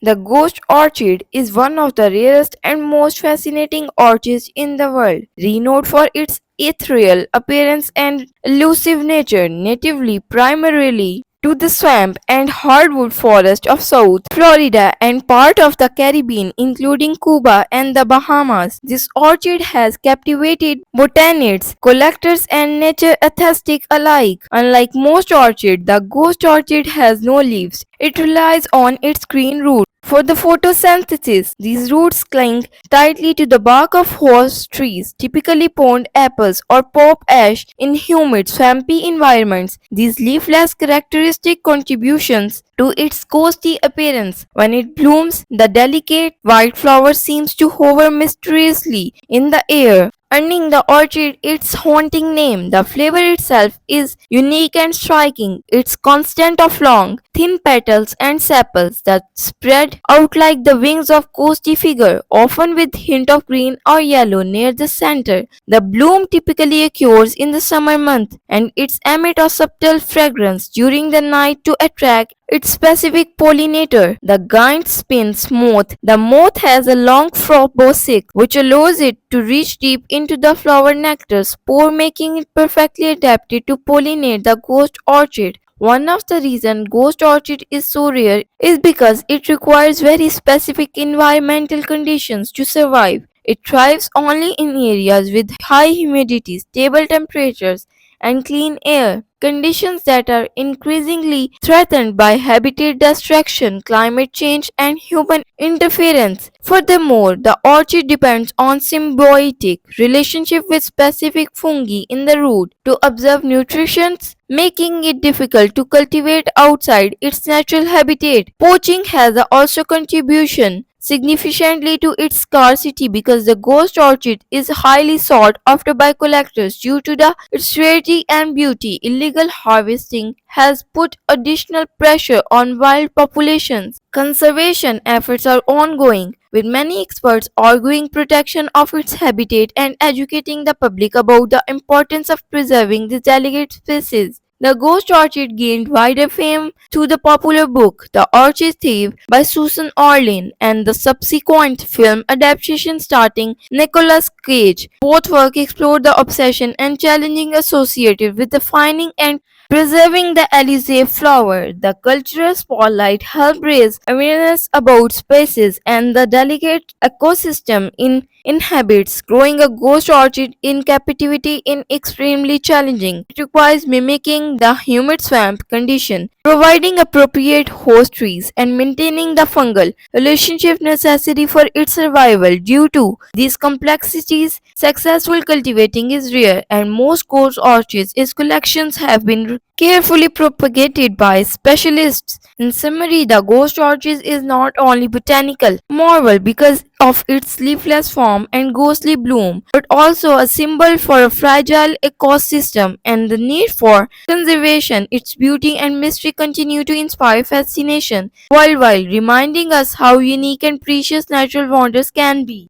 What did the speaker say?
The ghost orchid is one of the rarest and most fascinating orchids in the world, renowned for its ethereal appearance and elusive nature, natively primarily to the swamp and hardwood forest of South Florida and part of the Caribbean, including Cuba and the Bahamas. This orchid has captivated botanists, collectors, and nature enthusiasts alike. Unlike most orchids, the ghost orchid has no leaves. It relies on its green roots for the photosynthesis. These roots cling tightly to the bark of host trees, typically pond apples or pop ash in humid, swampy environments. These leafless characteristic contributions to its ghostly appearance. When it blooms, the delicate white flower seems to hover mysteriously in the air, earning the orchid its haunting name. The flavor itself is unique and striking. Its constant of long, thin petals and sepals that spread out like the wings of ghostly figure, often with hint of green or yellow near the center. The bloom typically occurs in the summer month, and its emit a subtle fragrance during the night to attract its specific pollinator. The giant spin's moth. The moth has a long proboscis which allows it to reach deep into the flower nectar spore, making it perfectly adapted to pollinate the ghost orchid. One of the reasons ghost orchid is so rare is because it requires very specific environmental conditions to survive. It thrives only in areas with high humidity, stable temperatures, and clean air, conditions that are increasingly threatened by habitat destruction, climate change, and human interference. Furthermore, the orchid depends on symbiotic relationship with specific fungi in the root to absorb nutrition, making it difficult to cultivate outside its natural habitat. Poaching has also contribution significantly to its scarcity because the ghost orchid is highly sought after by collectors due to its rarity and beauty. Illegal harvesting has put additional pressure on wild populations. Conservation efforts are ongoing, with many experts arguing protection of its habitat and educating the public about the importance of preserving this delicate species. The ghost orchid gained wider fame through the popular book The Orchid Thief by Susan Orlean and the subsequent film adaptation starring Nicolas Cage. Both works explored the obsession and challenging associated with the finding and preserving the Alizé flower. The cultural spotlight helped raise awareness about species and the delicate ecosystem it inhabits. Growing a ghost orchid in captivity is extremely challenging. It requires mimicking the humid swamp condition, providing appropriate host trees, and maintaining the fungal relationship necessary for its survival. Due to these complexities, successful cultivating is rare, and most ghost orchids its collections have been carefully propagated by specialists. In summary, the ghost orchid is not only botanical marvel because of its leafless form and ghostly bloom, but also a symbol for a fragile ecosystem and the need for conservation. Its beauty and mystery continue to inspire fascination worldwide, reminding us how unique and precious natural wonders can be.